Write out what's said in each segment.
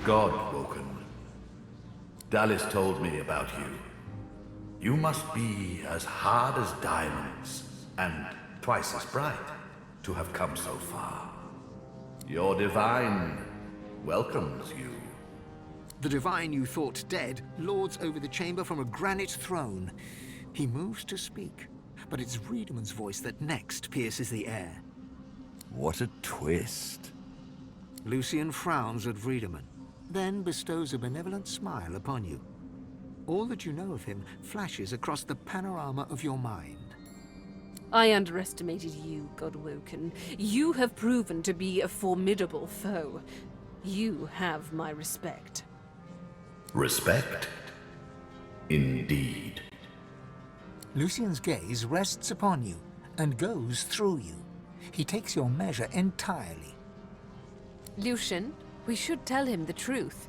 God-woken. Dallis told me about you. You must be as hard as diamonds, and twice as bright, to have come so far. Your divine welcomes you. The divine you thought dead lords over the chamber from a granite throne. He moves to speak, but it's Wiedemann's voice that next pierces the air. What a twist. Lucian frowns at Wiedemann, then bestows a benevolent smile upon you. All that you know of him flashes across the panorama of your mind. I underestimated you, Godwoken. You have proven to be a formidable foe. You have my respect. Respect? Indeed. Lucian's gaze rests upon you and goes through you. He takes your measure entirely. Lucian, we should tell him the truth.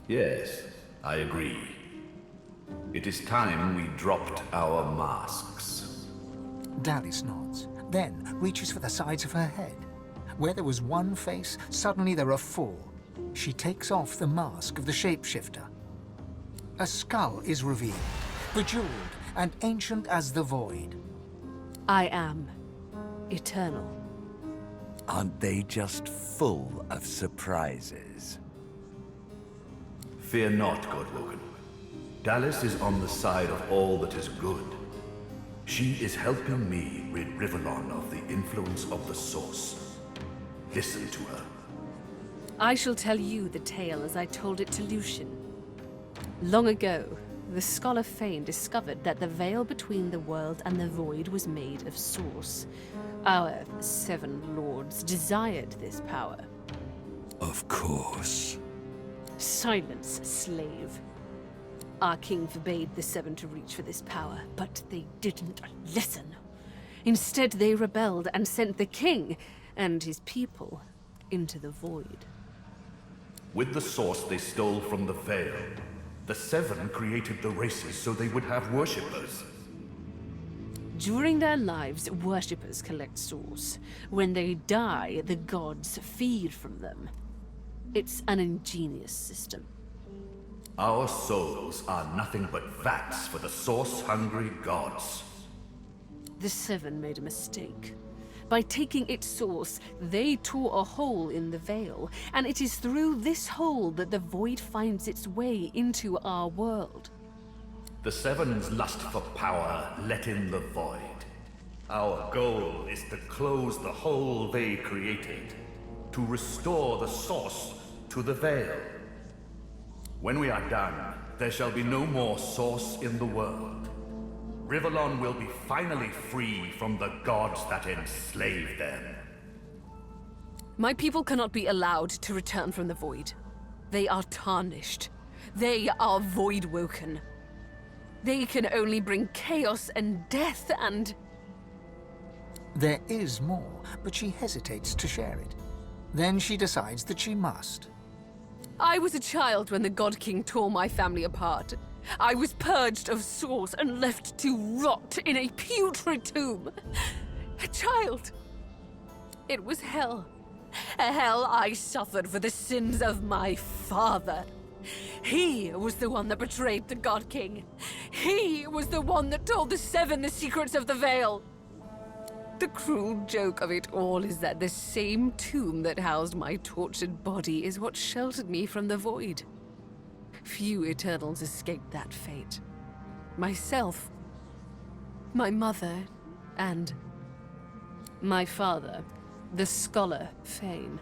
Yes, I agree. It is time we dropped our masks. Dallis nods, then reaches for the sides of her head. Where there was one face, suddenly there are four. She takes off the mask of the shapeshifter. A skull is revealed, bejeweled and ancient as the void. I am eternal. Aren't they just full of surprises? Fear not, Godwoken. Dallis is on the side of all that is good. She is helping me rid Rivellon of the influence of the Source. Listen to her. I shall tell you the tale as I told it to Lucian. Long ago, the scholar Fane discovered that the veil between the world and the void was made of Source. Our 7 lords desired this power. Of course. Silence, slave. Our king forbade the 7 to reach for this power, but they didn't listen. Instead, they rebelled and sent the king and his people into the void. With the Source they stole from the Veil, the 7 created the races so they would have worshippers. During their lives, worshippers collect souls. When they die, the gods feed from them. It's an ingenious system. Our souls are nothing but vats for the Source-hungry gods. The 7 made a mistake. By taking its source, they tore a hole in the veil, and it is through this hole that the void finds its way into our world. The 7's lust for power let in the void. Our goal is to close the hole they created, to restore the Source to the Veil. When we are done, there shall be no more Source in the world. Rivellon will be finally free from the gods that enslaved them. My people cannot be allowed to return from the void. They are tarnished. They are void-woken. They can only bring chaos and death and... There is more, but she hesitates to share it. Then she decides that she must. I was a child when the God King tore my family apart. I was purged of Source and left to rot in a putrid tomb. A child. It was hell. A hell I suffered for the sins of my father. He was the one that betrayed the God King. He was the one that told the 7 the secrets of the Veil. The cruel joke of it all is that the same tomb that housed my tortured body is what sheltered me from the void. Few Eternals escaped that fate. Myself, my mother, and my father, the scholar Fane.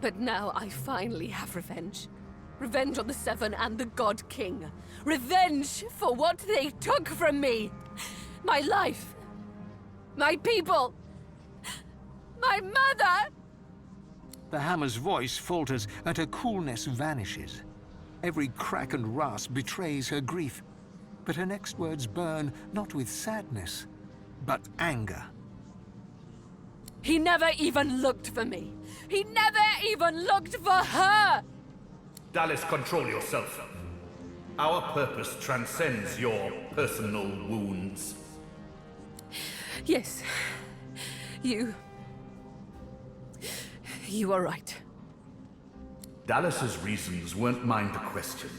But now I finally have revenge. Revenge on the 7 and the God King. Revenge for what they took from me. My life. My people. My mother. The hammer's voice falters and her coolness vanishes. Every crack and rasp betrays her grief, but her next words burn not with sadness, but anger. He never even looked for me. He never even looked for her! Dallis, control yourself. Our purpose transcends your personal wounds. Yes. You are right. Dallas's reasons weren't mine to question.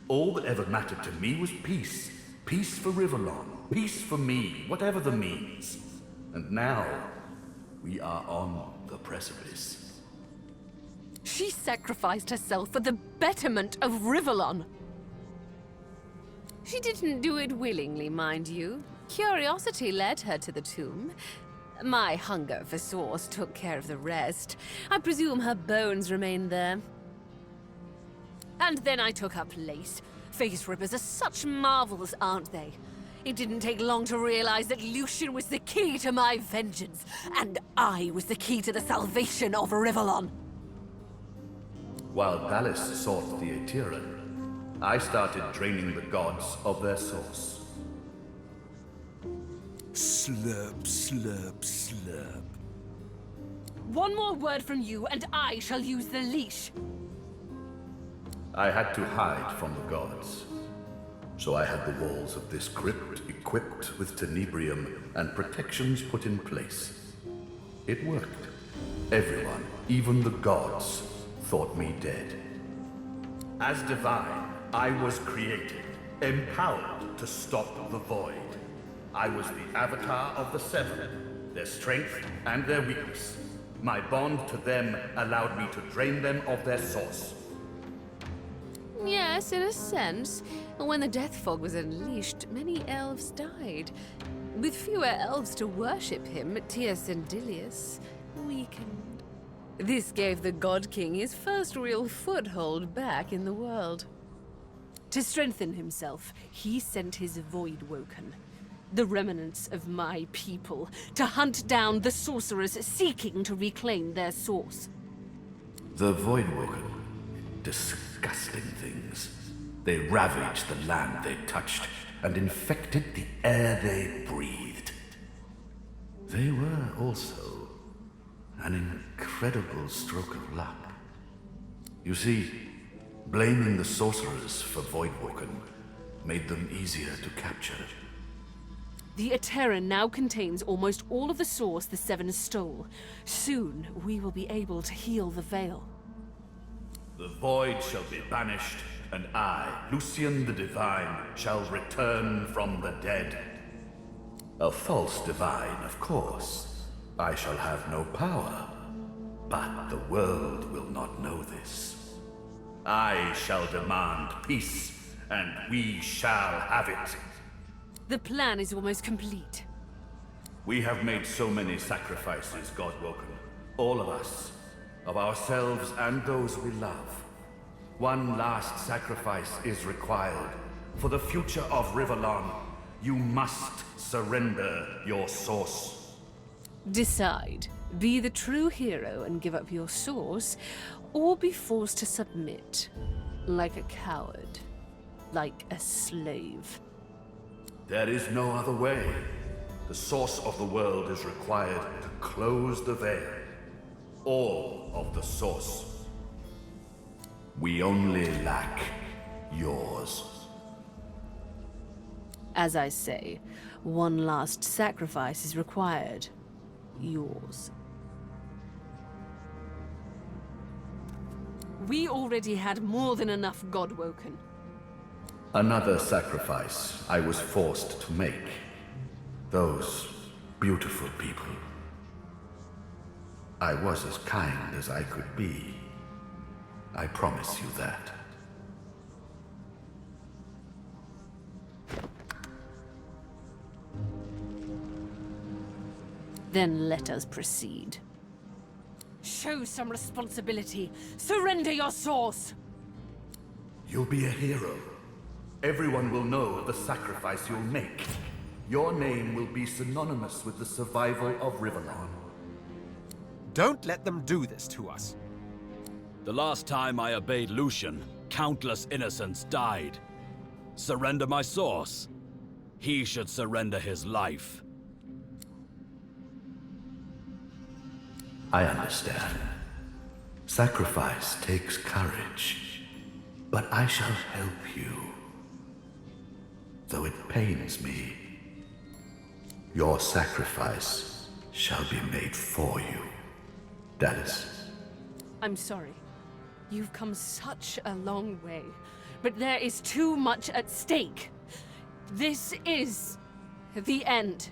All that ever mattered to me was peace. Peace for Rivellon. Peace for me, whatever the means. And now, we are on the precipice. She sacrificed herself for the betterment of Rivellon. She didn't do it willingly, mind you. Curiosity led her to the tomb. My hunger for source took care of the rest. I presume her bones remain there. And then I took her place. Face rippers are such marvels, aren't they? It didn't take long to realize that Lucian was the key to my vengeance, and I was the key to the salvation of Rivellon. While Dallas sought the Aetiran, I started draining the gods of their source. Slurp, slurp, slurp. One more word from you, and I shall use the leash. I had to hide from the gods. So I had the walls of this crypt equipped with tenebrium and protections put in place. It worked. Everyone, even the gods, thought me dead. As divine, I was created, empowered to stop the void. I was the avatar of the Seven, their strength and their weakness. My bond to them allowed me to drain them of their source. Yes, in a sense. When the death fog was unleashed, many elves died. With fewer elves to worship him, Tias and Dilius weakened. This gave the God King his first real foothold back in the world. To strengthen himself, he sent his Voidwoken, the remnants of my people, to hunt down the sorcerers seeking to reclaim their source. The Voidwoken. Disgusting things. They ravaged the land they touched and infected the air they breathed. They were also an incredible stroke of luck. You see, blaming the sorcerers for Voidwoken made them easier to capture. The Aetiran now contains almost all of the source the Seven stole. Soon, we will be able to heal the Veil. The void shall be banished, and I, Lucian the Divine, shall return from the dead. A false divine, of course. I shall have no power, but the world will not know this. I shall demand peace, and we shall have it. The plan is almost complete. We have made so many sacrifices, Godwoken. All of us. Of ourselves and those we love. One last sacrifice is required. For the future of Rivellon, you must surrender your source. Decide. Be the true hero and give up your source, or be forced to submit. Like a coward. Like a slave. There is no other way. The source of the world is required to close the veil. All of the source. We only lack yours. As I say, one last sacrifice is required. Yours. We already had more than enough Godwoken. Another sacrifice I was forced to make. Those beautiful people. I was as kind as I could be. I promise you that. Then let us proceed. Show some responsibility. Surrender your source! You'll be a hero. Everyone will know of the sacrifice you'll make. Your name will be synonymous with the survival of Rivellon. Don't let them do this to us. The last time I obeyed Lucian, countless innocents died. Surrender my source. He should surrender his life. I understand. Sacrifice takes courage. But I shall help you. Though it pains me, your sacrifice shall be made for you. Dallas. I'm sorry. You've come such a long way, but there is too much at stake. This is the end.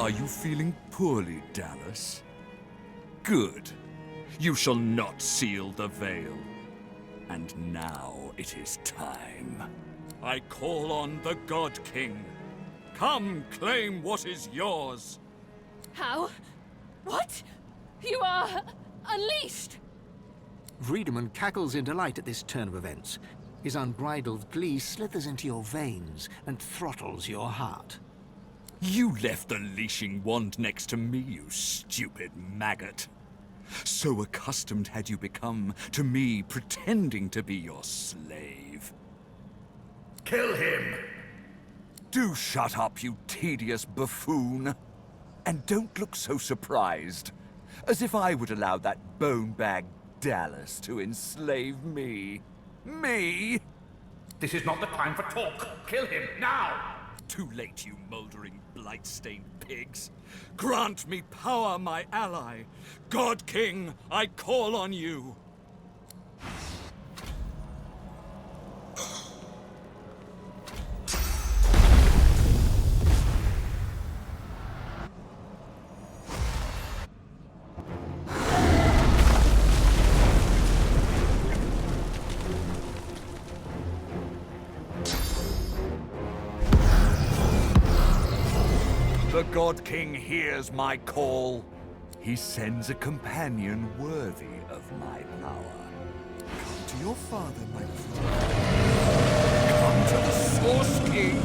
Are you feeling poorly, Dallas? Good. You shall not seal the veil. And now it is time. I call on the God King. Come claim what is yours. How? What? You are unleashed! Friedemann cackles in delight at this turn of events. His unbridled glee slithers into your veins and throttles your heart. You left the leashing wand next to me, you stupid maggot. So accustomed had you become to me pretending to be your slave. Kill him! Do shut up, you tedious buffoon. And don't look so surprised. As if I would allow that bone-bag Dallas to enslave me. Me? This is not the time for talk. Kill him, now! Too late, you moldering, blight-stained pigs. Grant me power, my ally. God King, I call on you. The God King hears my call. He sends a companion worthy of my power. Come to your father, my friend. Come to the Source King.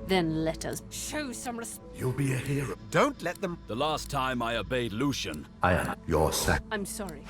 Then let us show some respect. You'll be a hero. Don't let them... The last time I obeyed Lucian, I am your I'm sorry.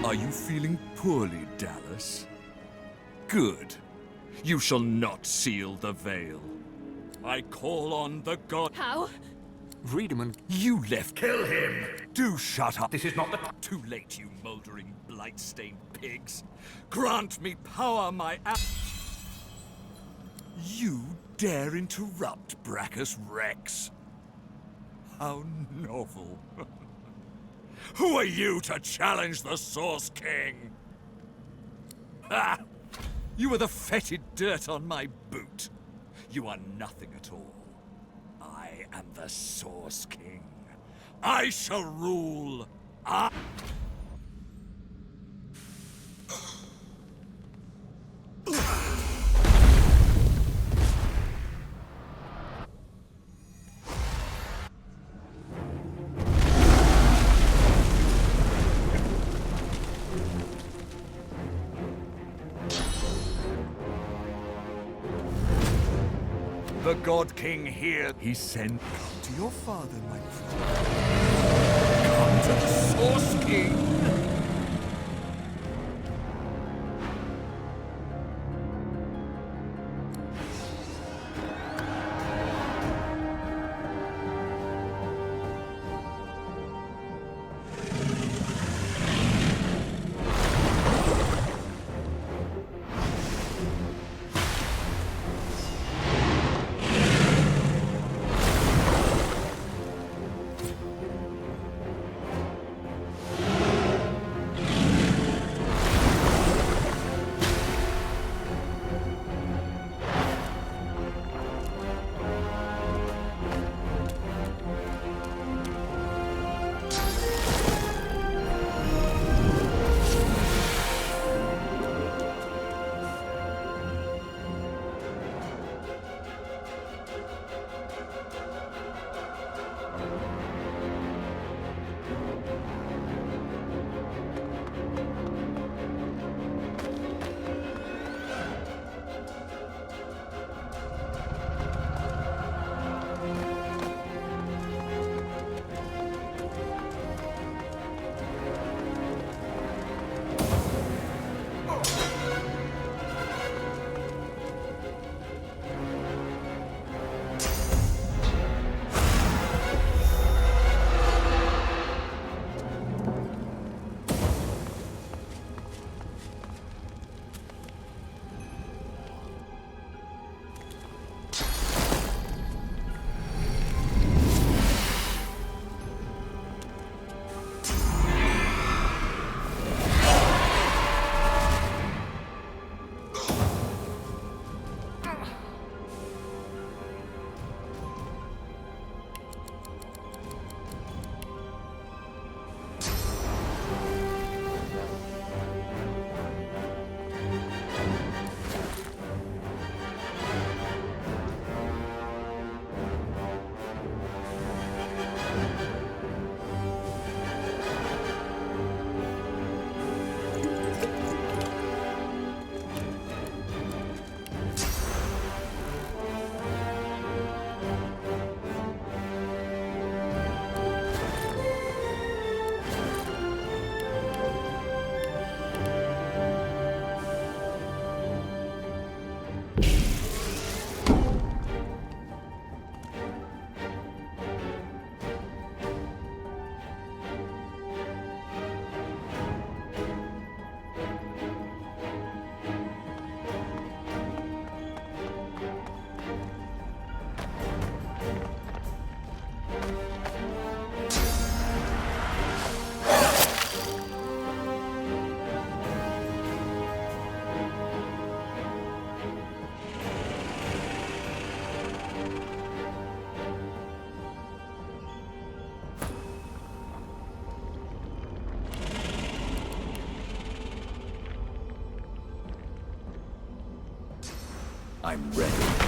Are you feeling poorly, Dallas? Good. You shall not seal the veil. I call on the god... How? Friedemann, You left... Kill him! Do shut up. This is not the... Too late, you moldering, blight-stained pigs. Grant me power, my... You dare interrupt Brachus Rex? How novel. Who are you to challenge the Source King? Ha! You are the fetid dirt on my boot. You are nothing at all. I am the Source King. I shall rule. The God King here. He sent to your father, my friend. Come to the Source King. I'm ready.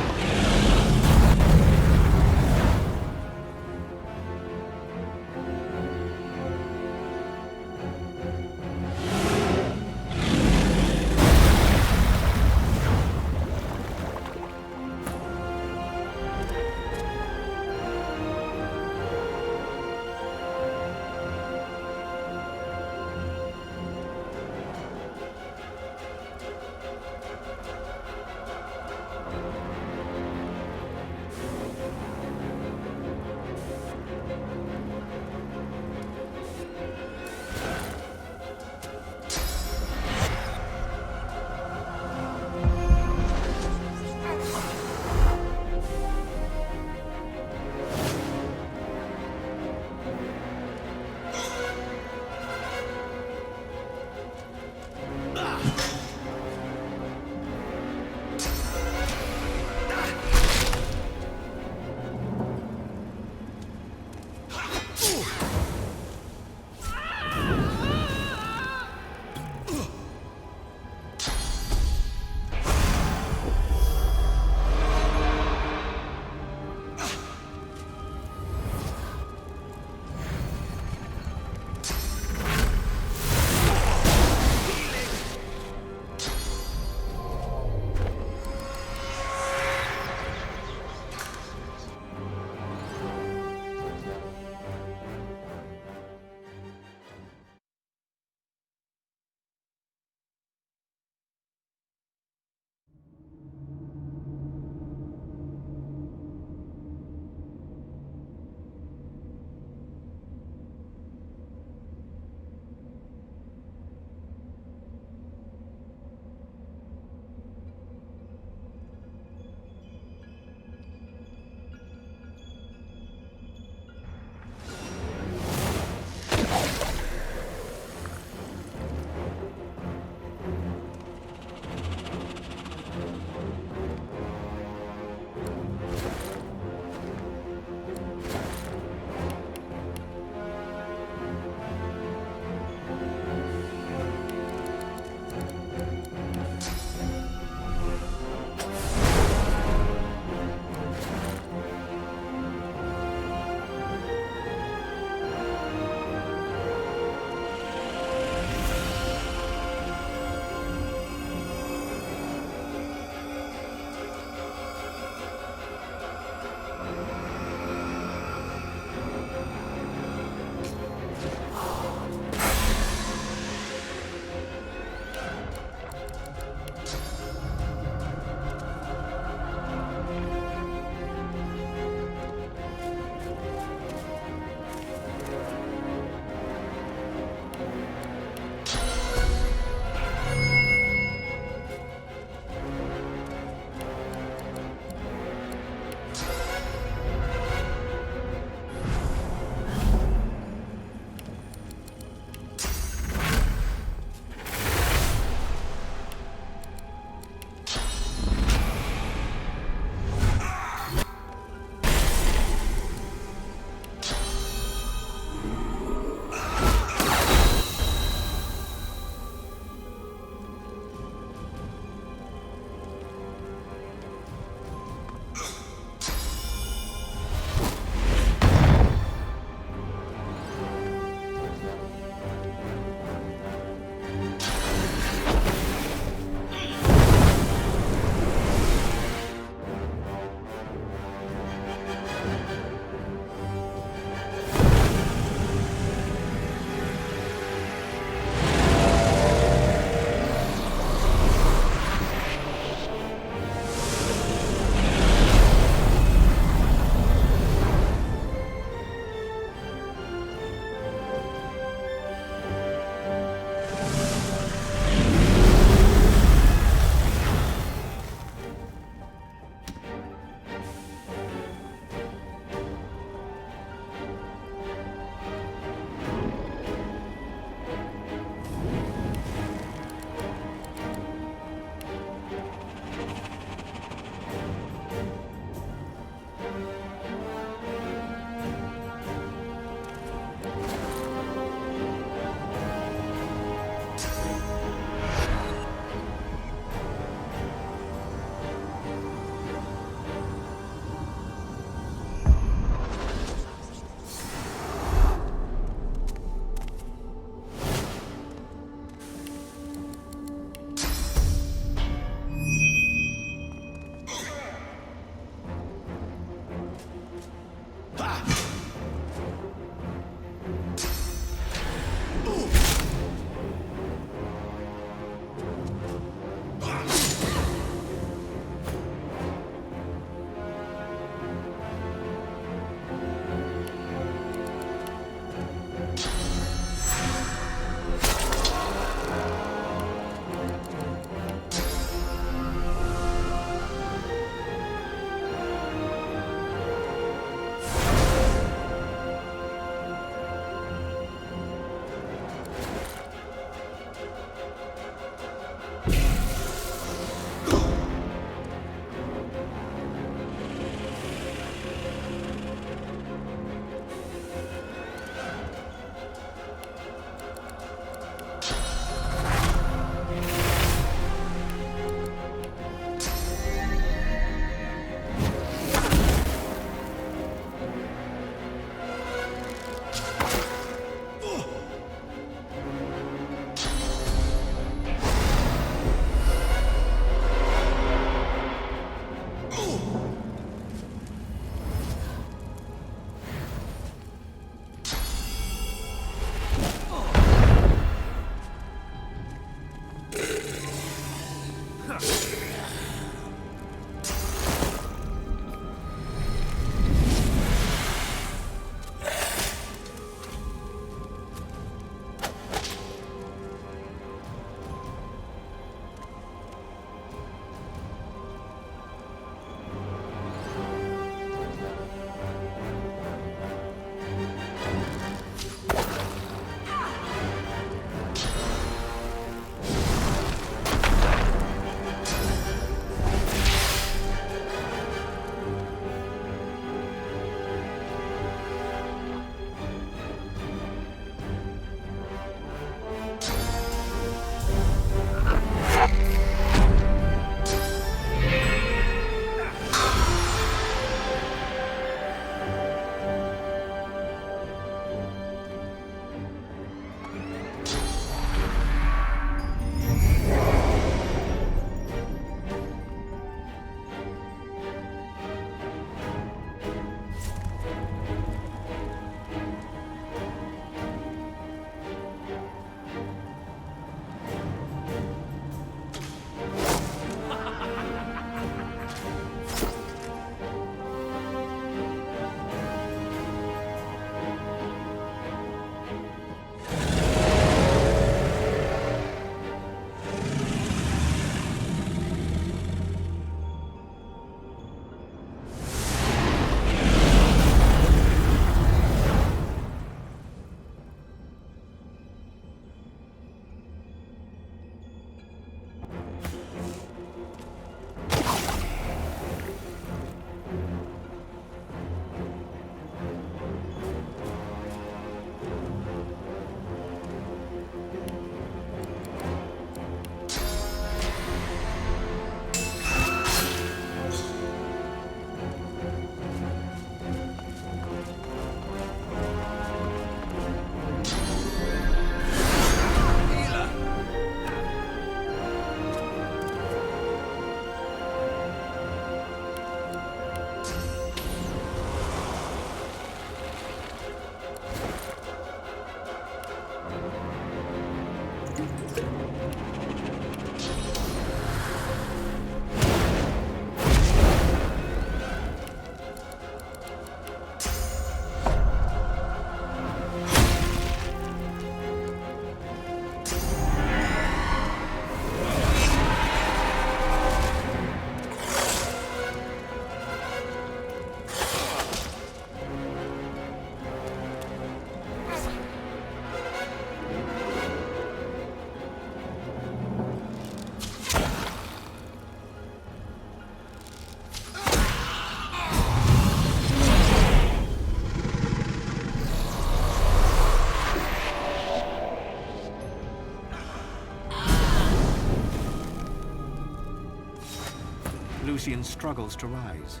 Lucian struggles to rise,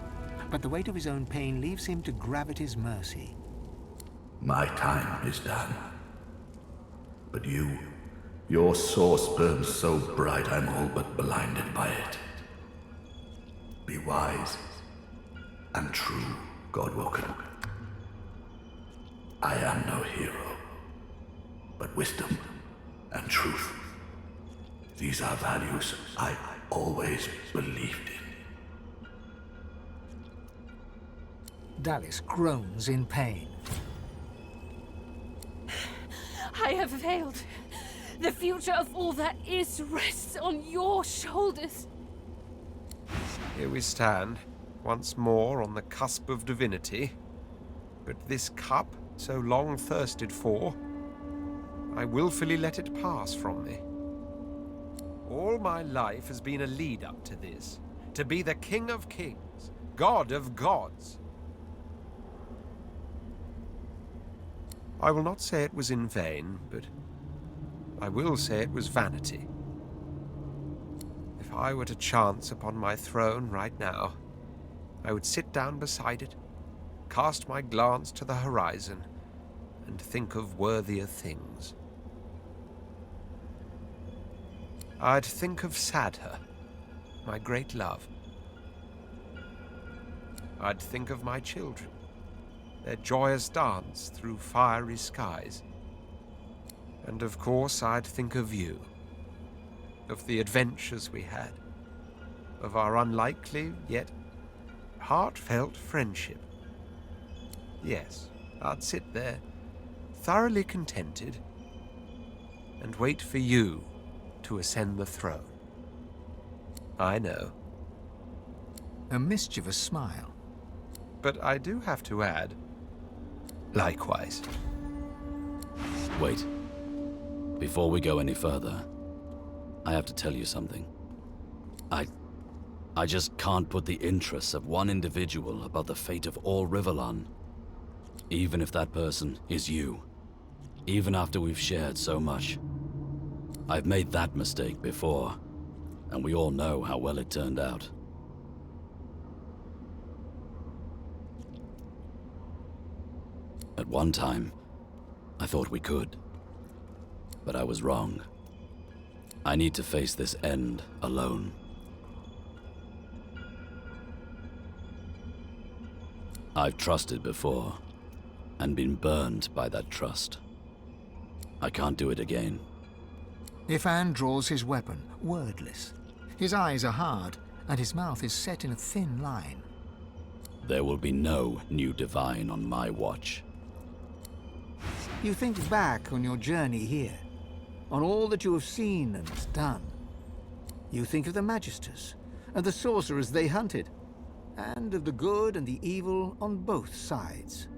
but the weight of his own pain leaves him to gravity's mercy. My time is done. But your source burns so bright I'm all but blinded by it. Be wise and true, Godwoken. I am no hero, but wisdom and truth. These are values I always believed in. Dallis groans in pain. I have failed. The future of all that is rests on your shoulders. Here we stand, once more on the cusp of divinity. But this cup, so long thirsted for, I willfully let it pass from me. All my life has been a lead-up to this, to be the King of Kings, God of Gods. I will not say it was in vain, but I will say it was vanity. If I were to chance upon my throne right now, I would sit down beside it, cast my glance to the horizon, and think of worthier things. I'd think of Sadher, my great love. I'd think of my children, their joyous dance through fiery skies. And of course, I'd think of you, of the adventures we had, of our unlikely, yet heartfelt friendship. Yes, I'd sit there, thoroughly contented, and wait for you to ascend the throne. I know. A mischievous smile. But I do have to add, likewise. Wait. Before we go any further, I have to tell you something. I just can't put the interests of one individual above the fate of all Rivellon. Even if that person is you. Even after we've shared so much. I've made that mistake before, and we all know how well it turned out. At one time, I thought we could. But I was wrong. I need to face this end alone. I've trusted before, and been burned by that trust. I can't do it again. Ifan draws his weapon, wordless. His eyes are hard, and his mouth is set in a thin line. There will be no new divine on my watch. You think back on your journey here, on all that you have seen and done. You think of the Magisters, and the sorcerers they hunted, and of the good and the evil on both sides.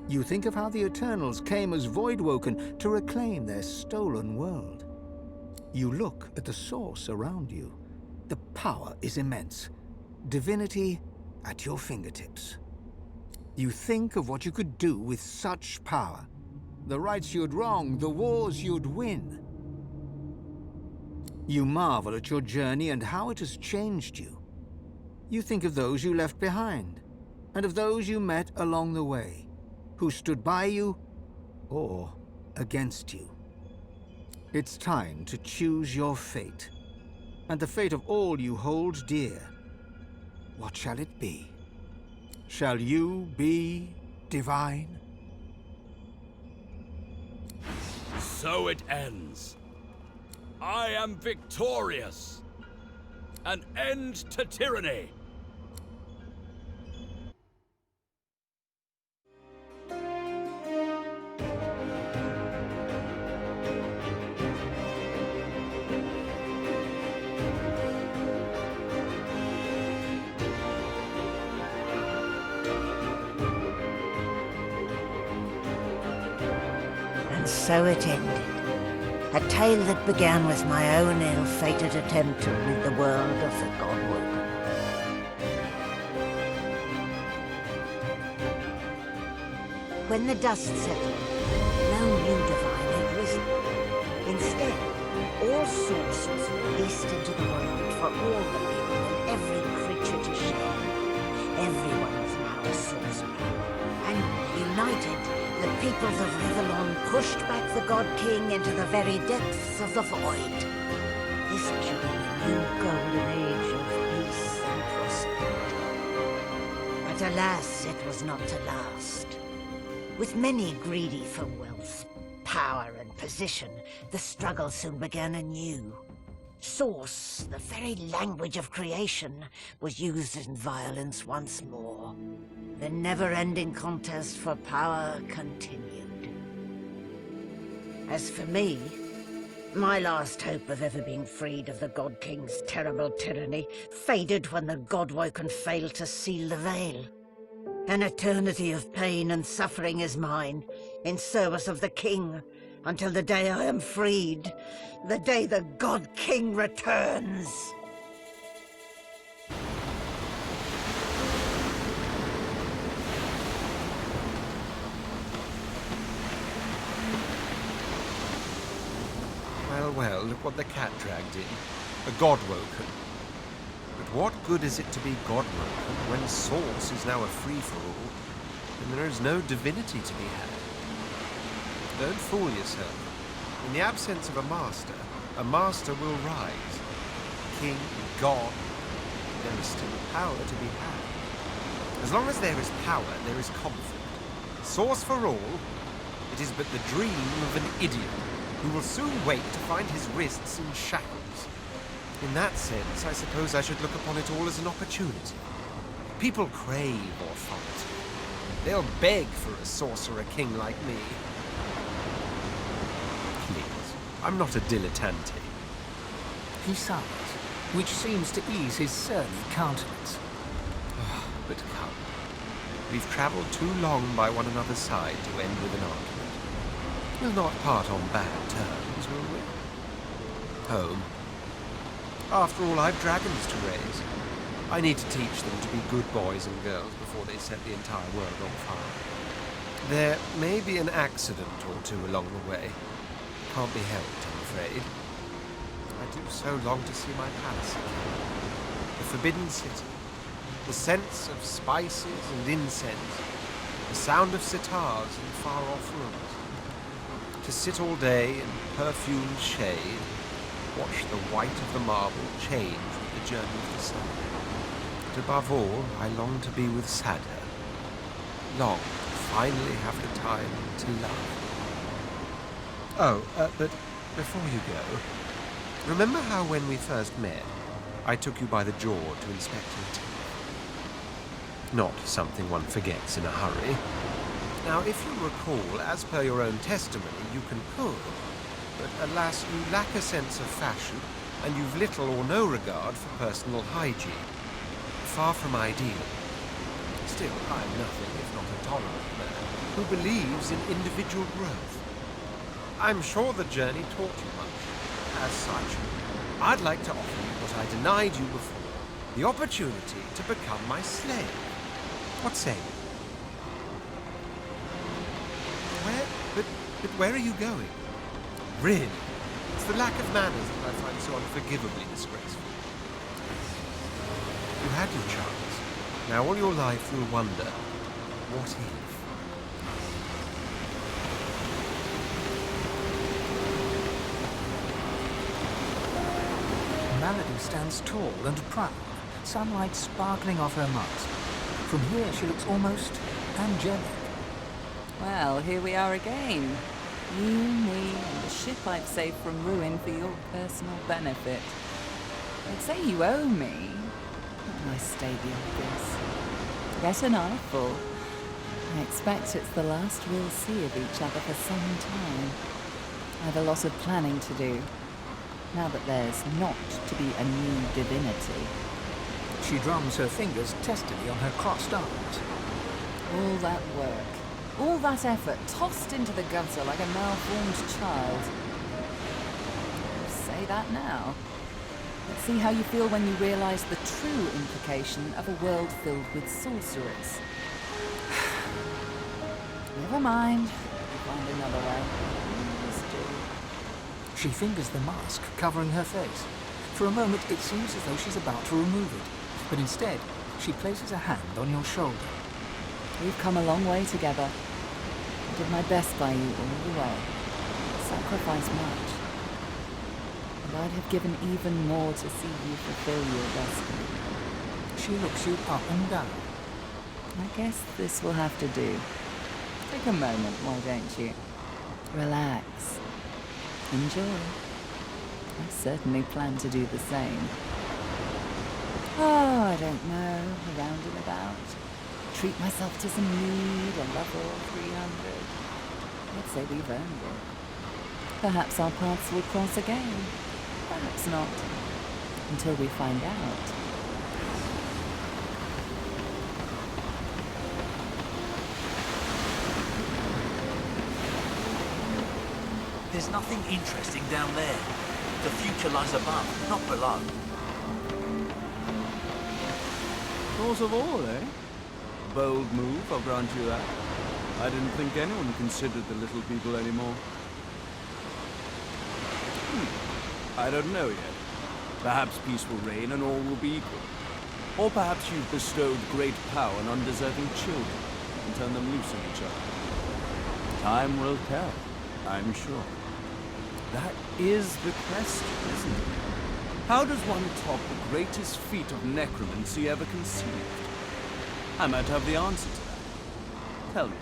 You think of how the Eternals came as Voidwoken to reclaim their stolen world. You look at the source around you. The power is immense. Divinity at your fingertips. You think of what you could do with such power. The rights you'd wrong, the wars you'd win. You marvel at your journey and how it has changed you. You think of those you left behind, and of those you met along the way, who stood by you or against you. It's time to choose your fate, and the fate of all you hold dear. What shall it be? Shall you be divine? So it ends. I am victorious. An end to tyranny. And so it ended. A tale that began with my own ill-fated attempt to rid the world of the Godwoken. When the dust settled, no new divine had risen. Instead, all sorcerers were released into the world for all the people and every creature to share. Everyone was now a sorcerer. And united, the peoples of Rivellon pushed back the God King into the very depths of the void. This should be a new golden age of peace and prosperity. But alas, it was not to last. With many greedy for wealth, power and position, the struggle soon began anew. Source, the very language of creation, was used in violence once more. The never-ending contest for power continued. As for me, my last hope of ever being freed of the God King's terrible tyranny faded when the Godwoken failed to seal the veil. An eternity of pain and suffering is mine, in service of the King, until the day I am freed, the day the God King returns. Well, look what the cat dragged in. A Godwoken. But what good is it to be Godwoken when Source is now a free-for-all, and there is no divinity to be had? Don't fool yourself. In the absence of a master will rise. King, God, there is still power to be had. As long as there is power, there is conflict. Source for all, it is but the dream of an idiot who will soon wake to find his wrists in shackles. In that sense, I suppose I should look upon it all as an opportunity. People crave authority. They'll beg for a sorcerer king like me. Please, I'm not a dilettante. He sighs, which seems to ease his surly countenance. But come, we've travelled too long by one another's side to end with an argument. We'll not part on bad terms, will we? Home. After all, I've dragons to raise. I need to teach them to be good boys and girls before they set the entire world on fire. There may be an accident or two along the way. Can't be helped, I'm afraid. I do so long to see my palace again. The Forbidden City. The scents of spices and incense. The sound of sitars in far-off rooms. To sit all day in perfumed shade, watch the white of the marble change with the journey of the sun. But above all, I long to be with Sadher. Long to finally have the time to love. Oh, but before you go, remember how when we first met, I took you by the jaw to inspect your teeth? Not something one forgets in a hurry. Now, if you recall, as per your own testimony, you can cook, but alas, you lack a sense of fashion, and you've little or no regard for personal hygiene. Far from ideal. Still, I'm nothing if not a tolerant man who believes in individual growth. I'm sure the journey taught you much. As such, I'd like to offer you what I denied you before, the opportunity to become my slave. What say you? But where are you going? Really? It's the lack of manners that I find so unforgivably disgraceful. You had your chance. Now all your life you'll wonder, what if? Melody stands tall and proud, sunlight sparkling off her mask. From here she looks almost angelic. Well, here we are again. You, me, and the ship I've saved from ruin for your personal benefit. I'd say you owe me. But I state the obvious. Get an eyeful. I expect it's the last we'll see of each other for some time. I have a lot of planning to do, now that there's not to be a new divinity. She drums her fingers testily on her crossed arms. All that work, all that effort tossed into the gutter like a malformed child. Say that now. Let's see how you feel when you realize the true implication of a world filled with sorcerers. Never mind. We'll find another way. Always do. She fingers the mask covering her face. For a moment it seems as though she's about to remove it, but instead she places a hand on your shoulder. We've come a long way together. I did my best by you all the way. Sacrificed much. And I'd have given even more to see you fulfill your destiny. She looks you up and down. I guess this will have to do. Take a moment, why don't you? Relax. Enjoy. I certainly plan to do the same. Oh, I don't know, around and about. Treat myself to some mead, a level 300. Let's say we've earned it. Perhaps our paths will cross again. Perhaps not. Until we find out. There's nothing interesting down there. The future lies above, not below. Source of all, eh? Bold move, I'll grant you that. I didn't think anyone considered the little people anymore. I don't know yet. Perhaps peace will reign and all will be equal. Or perhaps you've bestowed great power on undeserving children and turned them loose on each other. Time will tell, I'm sure. That is the question, isn't it? How does one top the greatest feat of necromancy ever conceived? I might have the answer to that. Tell me,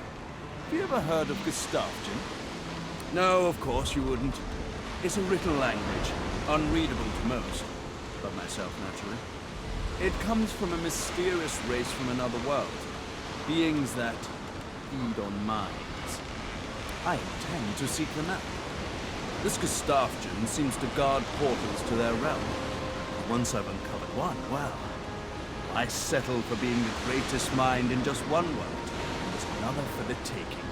have you ever heard of Gustavgen? No, of course you wouldn't. It's a written language, unreadable to most. but myself, naturally. It comes from a mysterious race from another world. Beings that feed on minds. I intend to seek them out. This Gustafjan seems to guard portals to their realm. Once I've uncovered one, well, I settle for being the greatest mind in just one world, and there's another for the taking.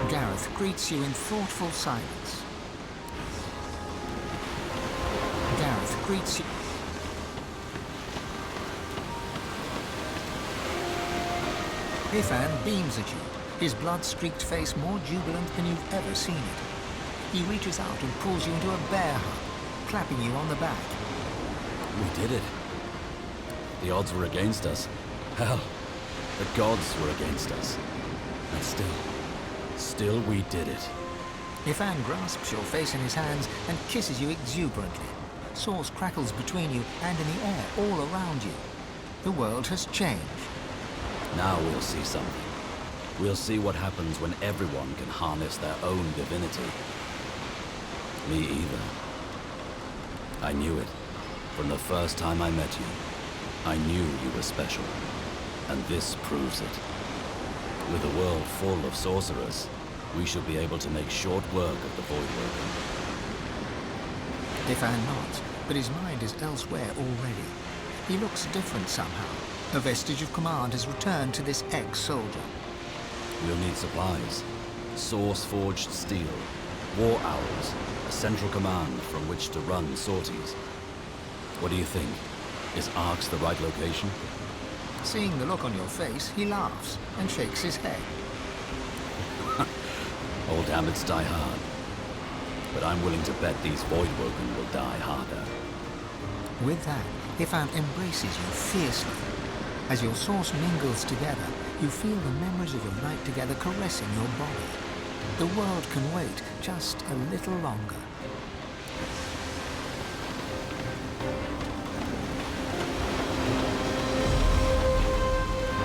Gareth greets you in thoughtful silence. Gareth greets you. Ifan beams at you, his blood-streaked face more jubilant than you've ever seen it. He reaches out and pulls you into a bear hug, clapping you on the back. We did it. The odds were against us. Hell, the gods were against us. And still we did it. Ifan grasps your face in his hands and kisses you exuberantly. Sauce crackles between you and in the air all around you. The world has changed. Now we'll see something. We'll see what happens when everyone can harness their own divinity. Me either. I knew it. From the first time I met you, I knew you were special. And this proves it. With a world full of sorcerers, we should be able to make short work of the Voidwoken. Ifan nods, but his mind is elsewhere already. He looks different somehow. A vestige of command has returned to this ex-soldier. We'll need supplies. Source-forged steel, war owls, a central command from which to run sorties. What do you think? Is Arx the right location? Seeing the look on your face, he laughs and shakes his head. Old habits die hard. But I'm willing to bet these Voidwoken will die harder. With that, Ifan embraces you fiercely. As your source mingles together, you feel the memories of your night together caressing your body. The world can wait just a little longer.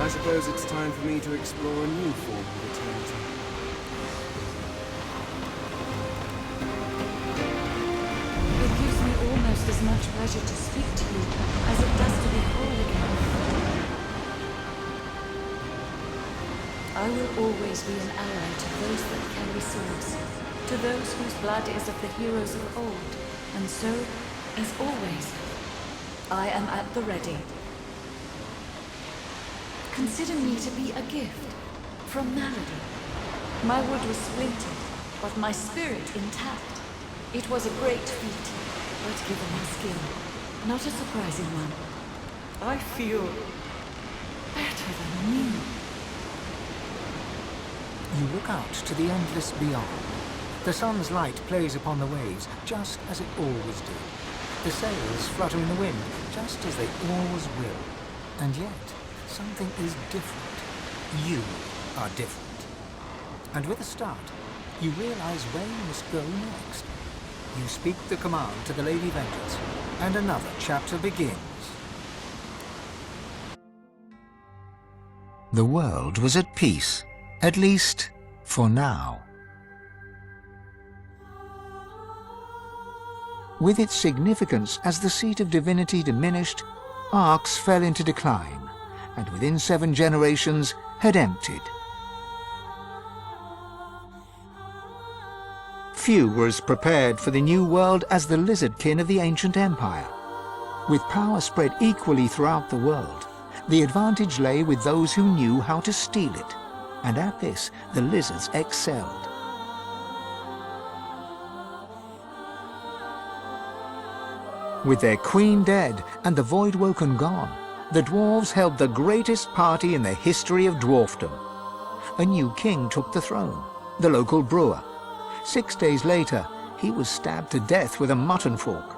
I suppose it's time for me to explore a new form of eternity. It gives me almost as much pleasure to speak to you as it does to be whole again. I will always be an ally to those that carry swords, to those whose blood is of the heroes of old, and so, as always, I am at the ready. Consider me to be a gift from Malady. My wood was splintered, but my spirit intact. It was a great feat, but given my skill, not a surprising one. I feel better than me. You look out to the endless beyond. The sun's light plays upon the waves, just as it always did. The sails flutter in the wind, just as they always will. And yet, something is different. You are different. And with a start, you realize where you must go next. You speak the command to the Lady Vengeance, and another chapter begins. The world was at peace, at least for now. With its significance as the seat of divinity diminished, Arx fell into decline, and within 7 generations had emptied. Few were as prepared for the new world as the lizardkin of the ancient empire. With power spread equally throughout the world, the advantage lay with those who knew how to steal it, and at this the lizards excelled. With their queen dead and the Voidwoken gone, the dwarves held the greatest party in the history of dwarfdom. A new king took the throne, the local brewer. 6 days later, he was stabbed to death with a mutton fork.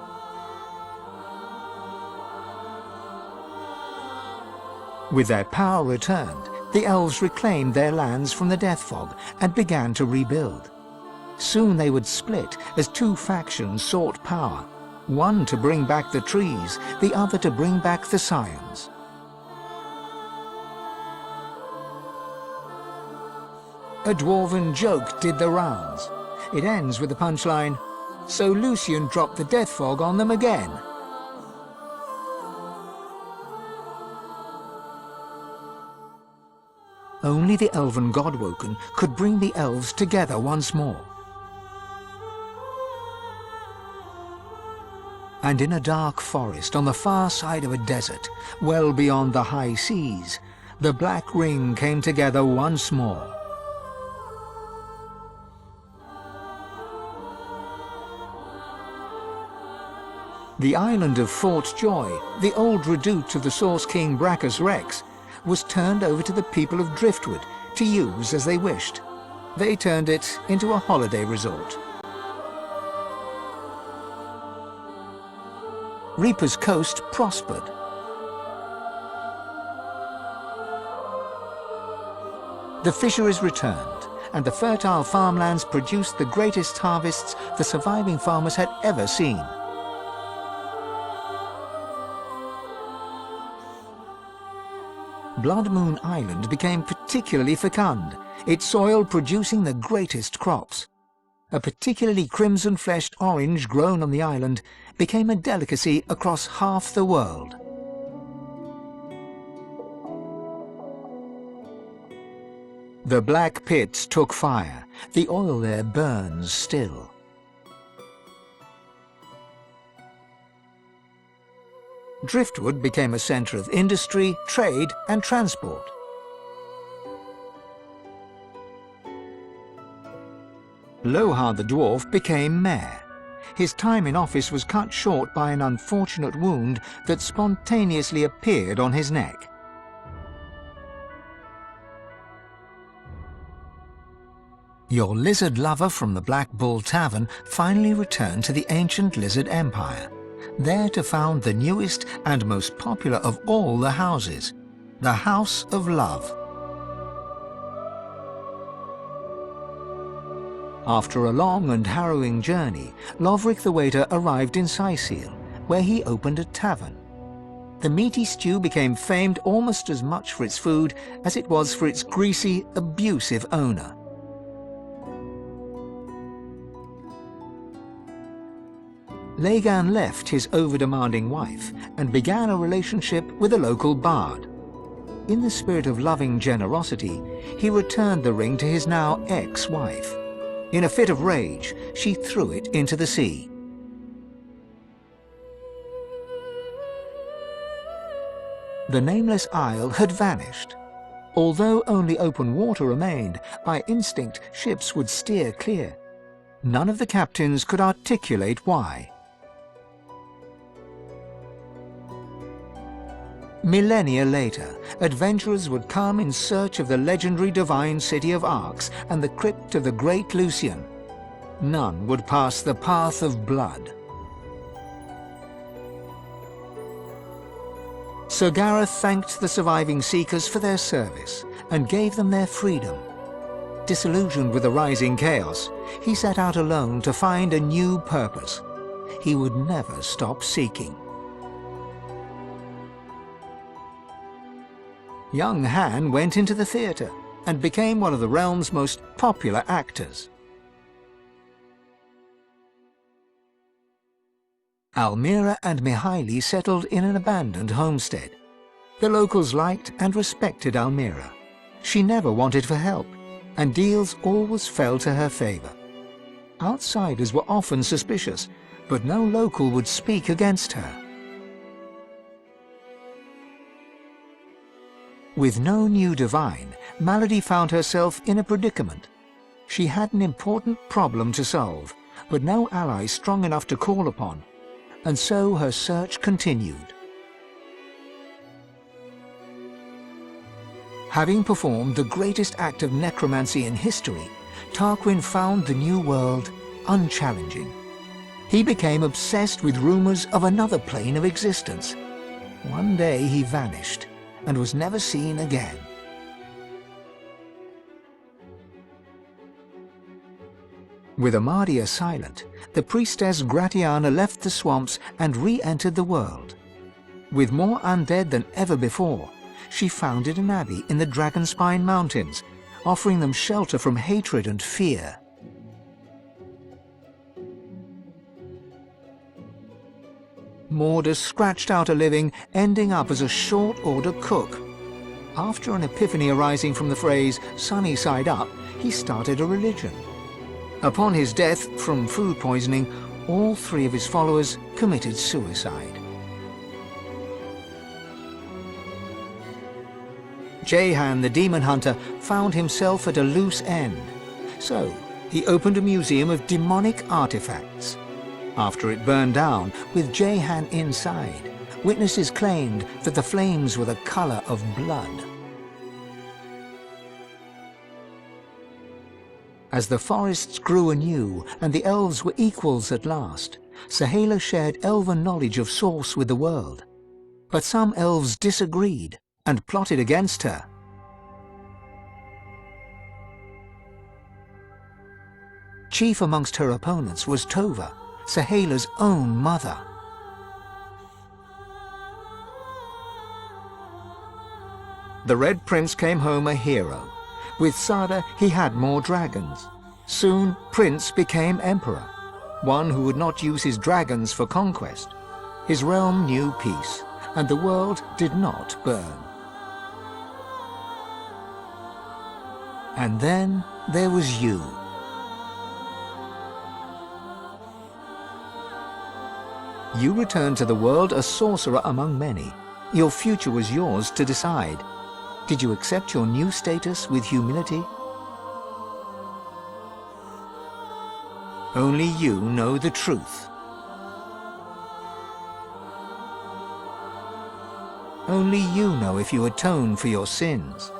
With their power returned, the elves reclaimed their lands from the death fog and began to rebuild. Soon they would split as 2 factions sought power. One to bring back the trees, the other to bring back the scions. A dwarven joke did the rounds. It ends with the punchline, "So Lucian dropped the death fog on them again." Only the elven Godwoken could bring the elves together once more. And in a dark forest on the far side of a desert, well beyond the high seas, the Black Ring came together once more. The island of Fort Joy, the old redoubt of the Source King Brachus Rex, was turned over to the people of Driftwood to use as they wished. They turned it into a holiday resort. Reaper's Coast prospered. The fisheries returned, and the fertile farmlands produced the greatest harvests the surviving farmers had ever seen. Blood Moon Island became particularly fecund, its soil producing the greatest crops. A particularly crimson-fleshed orange grown on the island became a delicacy across half the world. The black pits took fire. The oil there burns still. Driftwood became a centre of industry, trade and transport. Lohar the dwarf became mayor. His time in office was cut short by an unfortunate wound that spontaneously appeared on his neck. Your lizard lover from the Black Bull Tavern finally returned to the ancient Lizard Empire, there to found the newest and most popular of all the houses, the House of Love. After a long and harrowing journey, Lovric the Waiter arrived in Sicil, where he opened a tavern. The meaty stew became famed almost as much for its food as it was for its greasy, abusive owner. Lagan left his over-demanding wife and began a relationship with a local bard. In the spirit of loving generosity, he returned the ring to his now ex-wife. In a fit of rage, she threw it into the sea. The nameless isle had vanished. Although only open water remained, by instinct ships would steer clear. None of the captains could articulate why. Millennia later, adventurers would come in search of the legendary divine city of Arx and the crypt of the great Lucian. None would pass the path of blood. Sir Gareth thanked the surviving Seekers for their service and gave them their freedom. Disillusioned with the rising chaos, he set out alone to find a new purpose. He would never stop seeking. Young Han went into the theatre and became one of the realm's most popular actors. Almira and Mihaili settled in an abandoned homestead. The locals liked and respected Almira. She never wanted for help, and deals always fell to her favor. Outsiders were often suspicious, but no local would speak against her. With no new divine, Malady found herself in a predicament. She had an important problem to solve, but no ally strong enough to call upon, and so her search continued. Having performed the greatest act of necromancy in history, Tarquin found the new world unchallenging. He became obsessed with rumors of another plane of existence. One day he vanished and was never seen again. With Amadia silent, the priestess Gratiana left the swamps and re-entered the world. With more undead than ever before, she founded an abbey in the Dragonspine Mountains, offering them shelter from hatred and fear. Mordus scratched out a living, ending up as a short-order cook. After an epiphany arising from the phrase "sunny side up," he started a religion. Upon his death from food poisoning, all 3 of his followers committed suicide. Jehan, the demon hunter, found himself at a loose end. So, he opened a museum of demonic artifacts. After it burned down, with Jehan inside, witnesses claimed that the flames were the color of blood. As the forests grew anew and the elves were equals at last, Sahala shared elven knowledge of Source with the world. But some elves disagreed and plotted against her. Chief amongst her opponents was Tova, Sahala's own mother. The Red Prince came home a hero. With Sada, he had more dragons. Soon, Prince became Emperor, one who would not use his dragons for conquest. His realm knew peace, and the world did not burn. And then there was you. You returned to the world a sorcerer among many. Your future was yours to decide. Did you accept your new status with humility? Only you know the truth. Only you know if you atone for your sins.